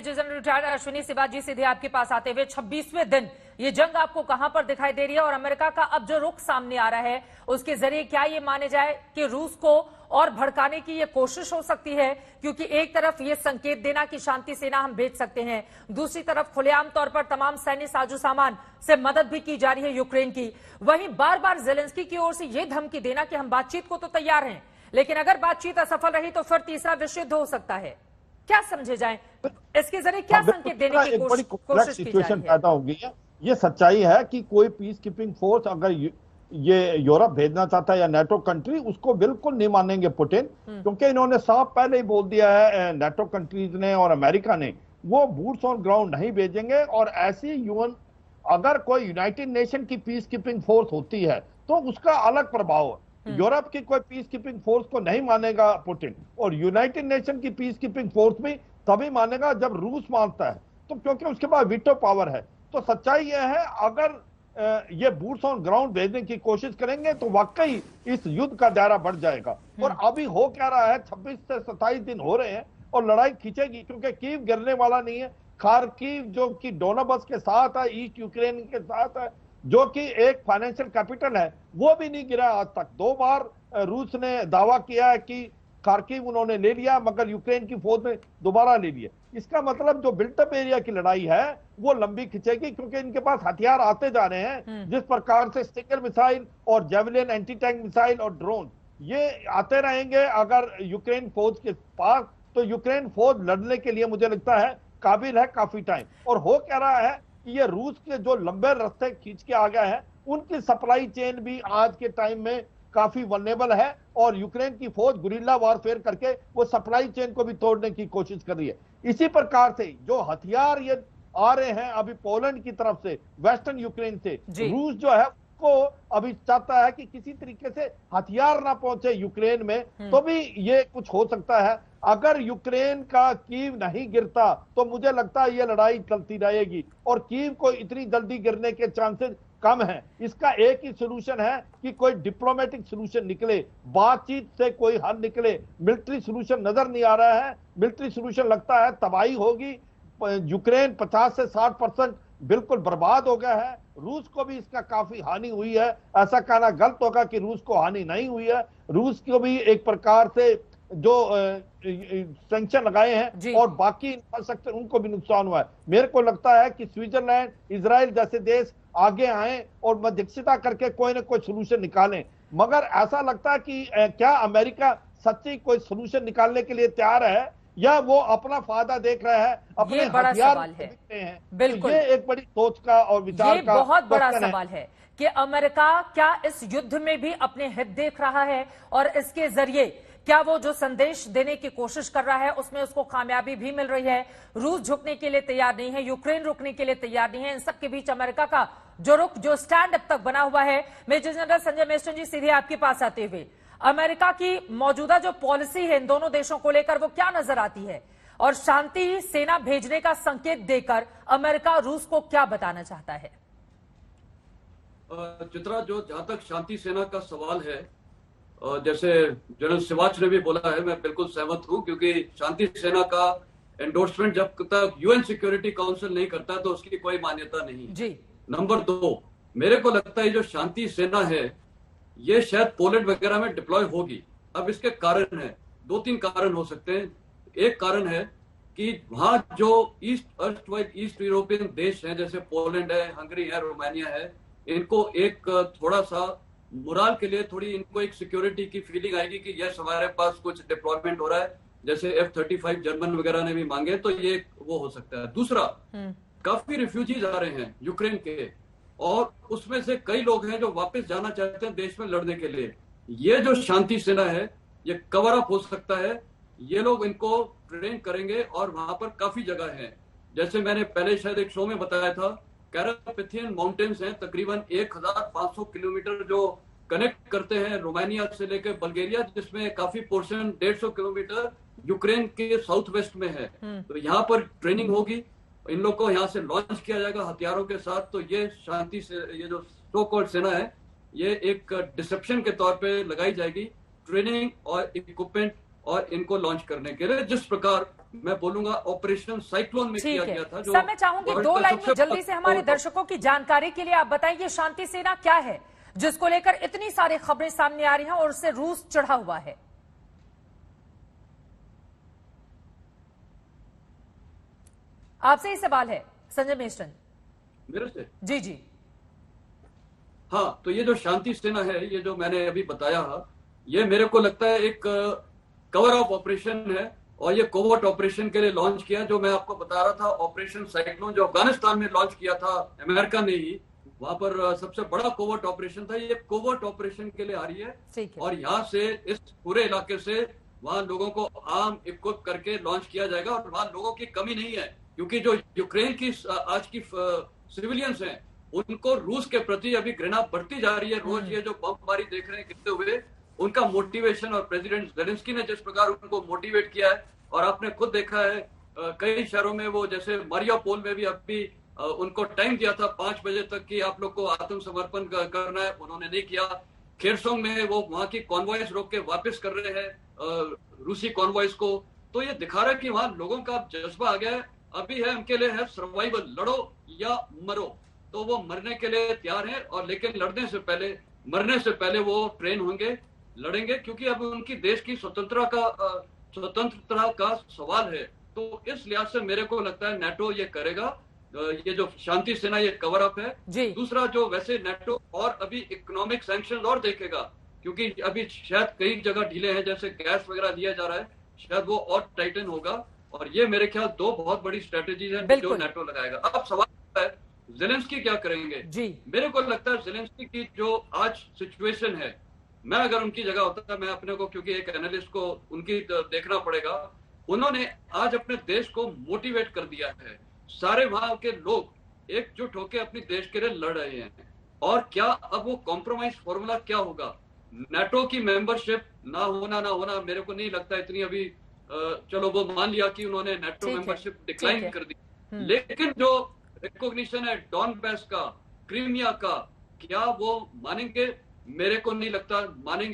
Major general retired Ashwini Shivaji, सीधे आपके पास आते हुए 26वें दिन ये जंग आपको कहां पर दिखाई दे रही है और अमेरिका का अब जो रुख सामने आ रहा है उसके जरिए क्या ये माने जाए कि रूस को और भड़काने की ये कोशिश हो सकती है? क्योंकि एक तरफ ये संकेत देना कि शांति सेना हम भेज सकते हैं, दूसरी तरफ खुलेआम तौर पर तमाम सैन्य साजो सामान से मदद भी की जा रही है यूक्रेन की। वहीं बार बार जेलेंस्की की ओर से ये धमकी देना कि हम बातचीत को तो तैयार हैं, लेकिन अगर बातचीत असफल रही तो फिर तीसरा विश्व युद्ध हो सकता है। क्या समझे जाए, इसके जरिए क्या संकेत देने की कोशिश की जा रही है? पैदा हो गई है। ये सच्चाई है कि कोई पीस कीपिंग फोर्स अगर ये यूरोप भेजना चाहता है या नेटो कंट्री, उसको बिल्कुल नहीं मानेंगे पुतिन, क्योंकि इन्होंने साफ पहले ही बोल दिया है नेटो कंट्रीज ने और अमेरिका ने, वो बूट्स ऑन ग्राउंड नहीं भेजेंगे। और ऐसी यूएन अगर कोई यूनाइटेड नेशन की पीस कीपिंग फोर्स होती है तो उसका अलग प्रभाव है। यूरोप की कोई पीस कीपिंग फोर्स को नहीं मानेगा पुतिन, और यूनाइटेड नेशन की पीस कीपिंग फोर्स भी तभी मानेगा जब रूस मानता है, तो क्योंकि उसके पास वीटो पावर है। तो सच्चाई यह है, अगर ये बूट्स ऑन ग्राउंड भेजने की कोशिश करेंगे तो वाकई इस युद्ध का दायरा बढ़ जाएगा। और अभी हो क्या रहा है, 26 से 27 दिन हो रहे हैं और लड़ाई खींचेगी, क्योंकि कीव गिरने वाला नहीं है। खार्किव जो कि डोनेबस के साथ है, ईस्ट यूक्रेन के साथ है, जो कि एक फाइनेंशियल कैपिटल है, वो भी नहीं गिरा आज तक। 2 बार रूस ने दावा किया है कि खार्किव उन्होंने ले लिया, मगर यूक्रेन की फौज ने दोबारा ले लिया। इसका मतलब जो बिल्टअप एरिया की लड़ाई है वो लंबी खिंचेगी, क्योंकि इनके पास हथियार आते जा रहे हैं। जिस प्रकार से स्टिंगर मिसाइल और जेवलिन एंटी टैंक मिसाइल और ड्रोन ये आते रहेंगे अगर यूक्रेन फौज के पास, तो यूक्रेन फौज लड़ने के लिए मुझे लगता है काबिल है काफी टाइम। और हो क्या रहा है कि ये रूस के जो लंबे रास्ते खींच के आ गए हैं, उनकी सप्लाई चेन भी आज के टाइम में काफी वल्नेबल है, और यूक्रेन की फौज गुरिल्ला वारफेयर करके वो सप्लाई चेन को भी तोड़ने की कोशिश कर रही है। इसी प्रकार से जो हथियार ये आ रहे हैं अभी पोलैंड की तरफ से, वेस्टर्न यूक्रेन से, रूस जो है को अभी चाहता है कि किसी तरीके से हथियार ना पहुंचे यूक्रेन में, तो भी ये कुछ हो सकता है। अगर यूक्रेन का कीव नहीं गिरता तो मुझे लगता है ये लड़ाई चलती रहेगी, और कीव को इतनी जल्दी गिरने के चांसेस कम है। इसका एक ही सोल्यूशन है कि कोई डिप्लोमेटिक सोल्यूशन निकले, बातचीत से कोई हल निकले। मिलिट्री सोल्यूशन नजर नहीं आ रहा है। मिलिट्री सोल्यूशन लगता है तबाही होगी। यूक्रेन 50 से 60% बिल्कुल बर्बाद हो गया है। रूस को भी इसका काफी हानि हुई है। ऐसा कहना गलत होगा कि रूस को हानि नहीं हुई है। रूस को भी एक प्रकार से जो सैंक्शन लगाए हैं और बाकी इंफ्रास्ट्रक्चर, उनको भी नुकसान हुआ है। मेरे को लगता है कि स्विट्जरलैंड, इजराइल जैसे देश आगे आए और मध्यस्थता करके कोई ना कोई सोल्यूशन निकालें। मगर ऐसा लगता है कि क्या अमेरिका सच्ची कोई सोल्यूशन निकालने के लिए तैयार है, या वो अपना फायदा देख रहा है, अपने हथियार हैं? बिल्कुल, ये एक बड़ी सोच का और विचार का बहुत बड़ा सवाल है कि अमेरिका क्या इस युद्ध में भी अपने हित देख रहा है, और इसके जरिए क्या वो जो संदेश देने की कोशिश कर रहा है उसमें उसको कामयाबी भी मिल रही है। रूस झुकने के लिए तैयार नहीं है, यूक्रेन रुकने के लिए तैयार नहीं है। इन सब के बीच अमेरिका का जो रुख, जो स्टैंड अब तक बना हुआ है, मेजर जनरल संजय मेस्टन जी, सीधे आपके पास आते हुए, अमेरिका की मौजूदा जो पॉलिसी है इन दोनों देशों को लेकर, वो क्या नजर आती है, और शांति सेना भेजने का संकेत देकर अमेरिका रूस को क्या बताना चाहता है? चित्रा, जो जहां तक शांति सेना का सवाल है, जैसे जनरल शिवाच ने भी बोला है, मैं बिल्कुल सहमत हूं, क्योंकि शांति सेना का एंडोर्समेंट जब तक यूएन सिक्योरिटी काउंसिल नहीं करता तो उसकी कोई मान्यता नहीं जी। नंबर 2, मेरे को लगता है जो शांति सेना है ये शायद पोलैंड वगैरह में डिप्लॉय होगी। अब इसके कारण है, 2-3 कारण हो सकते हैं। एक कारण है कि वहां जो ईस्ट यूरोपियन देश हैं, जैसे पोलैंड है, हंगरी है, रोमानिया है, इनको एक थोड़ा सा मोराल के लिए थोड़ी इनको एक सिक्योरिटी की फीलिंग आएगी कि यस हमारे पास कुछ डिप्लॉयमेंट हो रहा है, जैसे F-35 जर्मन वगैरह ने भी मांगे, तो ये वो हो सकता है। दूसरा, काफी रिफ्यूजीज आ रहे हैं यूक्रेन के, और उसमें से कई लोग हैं जो वापस जाना चाहते हैं देश में लड़ने के लिए। ये जो शांति सेना है ये कवर अप हो सकता है। ये लोग इनको ट्रेन करेंगे, और वहां पर काफी जगह है, जैसे मैंने पहले शायद एक शो में बताया था, कैरापेथियन माउंटेन्स हैं तकरीबन 1500 किलोमीटर जो कनेक्ट करते हैं रोमानिया से लेकर बल्गेरिया, जिसमें काफी पोर्शन 150 किलोमीटर यूक्रेन के साउथ वेस्ट में है। तो यहाँ पर ट्रेनिंग होगी, इन लोग को यहाँ से लॉन्च किया जाएगा हथियारों के साथ। तो ये शांति से ये जो सो कॉल्ड सेना है ये एक डिसेप्शन के तौर पे लगाई जाएगी, ट्रेनिंग और इक्विपमेंट और इनको लॉन्च करने के लिए, जिस प्रकार मैं बोलूंगा ऑपरेशन साइक्लोन में किया ठीक है गया था। सर, मैं चाहूंगी वर्ल्ड 2 का लाइन में सबसे जल्दी से हमारे बड़ा दर्शकों की जानकारी के लिए आप बताइए, शांति सेना क्या है जिसको लेकर इतनी सारी खबरें सामने आ रही हैं और उससे रूस चढ़ा हुआ है? आपसे ही सवाल है संजय मेश्राम। मेरे से जी जी। हाँ, तो ये जो शांति सेना है, ये जो मैंने अभी बताया, ये मेरे को लगता है एक कवर अप ऑपरेशन है और ये कोवर्ट ऑपरेशन के लिए लॉन्च किया। जो मैं आपको बता रहा था, ऑपरेशन साइक्लोन जो अफगानिस्तान में लॉन्च किया था अमेरिका ने ही, वहां पर सबसे बड़ा कोवर्ट ऑपरेशन था। ये कोवर्ट ऑपरेशन के लिए आ रही है और यहाँ से इस पूरे इलाके से वहां लोगों को आर्म इक्विप करके लॉन्च किया जाएगा। और वहां लोगों की कमी नहीं है, क्योंकि जो यूक्रेन की आज की सिविलियंस हैं, उनको रूस के प्रति अभी घृणा बढ़ती जा रही है। रोज ये जो बमबारी देख रहे हैं गिरते हुए, उनका मोटिवेशन और प्रेसिडेंट जेलेंस्की ने जिस प्रकार उनको मोटिवेट किया है, और आपने खुद देखा है कई शहरों में, वो जैसे मारियापोल में भी अभी उनको टाइम दिया था 5 बजे तक कि आप लोग को आत्मसमर्पण करना है, उन्होंने नहीं किया। खेरसोंग में वो वहां की कॉन्वॉयज रोक के वापस कर रहे हैं रूसी कॉन्वॉयज को। तो ये दिखा रहा है कि वहां लोगों का जज्बा आ गया है। अभी है उनके लिए है सर्वाइवल, लड़ो या मरो। तो वो मरने के लिए तैयार है, और लेकिन लड़ने से पहले, मरने से पहले वो ट्रेन होंगे, लड़ेंगे, क्योंकि अब उनकी देश की स्वतंत्रता का सवाल है। तो इस लिहाज से मेरे को लगता है नाटो ये करेगा। ये जो शांति सेना ये कवर अप है। दूसरा, जो वैसे नाटो और अभी इकोनॉमिक सैंक्शन और देखेगा, क्योंकि अभी शायद कई जगह ढीले हैं, जैसे गैस वगैरह दिया जा रहा है, शायद वो और टाइटन होगा। और ये मेरे ख्याल 2 बहुत बड़ी स्ट्रेटेजीज है जो नाटो लगाएगा। अब सवाल है जेलेंस्की क्या करेंगे जी। मेरे को लगता है जेलेंस्की की जो आज सिचुएशन है, मैं अगर उनकी जगह होता, मैं अपने को, क्योंकि एक एनालिस्ट को उनकी देखना पड़ेगा, उन्होंने आज अपने देश को मोटिवेट कर दिया है। सारे वहां के लोग एकजुट होकर अपने देश के लिए लड़ रहे हैं। और क्या अब वो कॉम्प्रोमाइज फॉर्मूला क्या होगा? नाटो की मेंबरशिप ना होना मेरे को नहीं लगता इतनी अभी, चलो वो मान लिया कि उन्होंने नाटो मेंबरशिप डिक्लाइन कर दी, लेकिन जो रिकॉग्निशन है डॉनबैस का, क्रीमिया का, क्या वो मानेंगे? मेरे को नहीं लगता मानेंगे।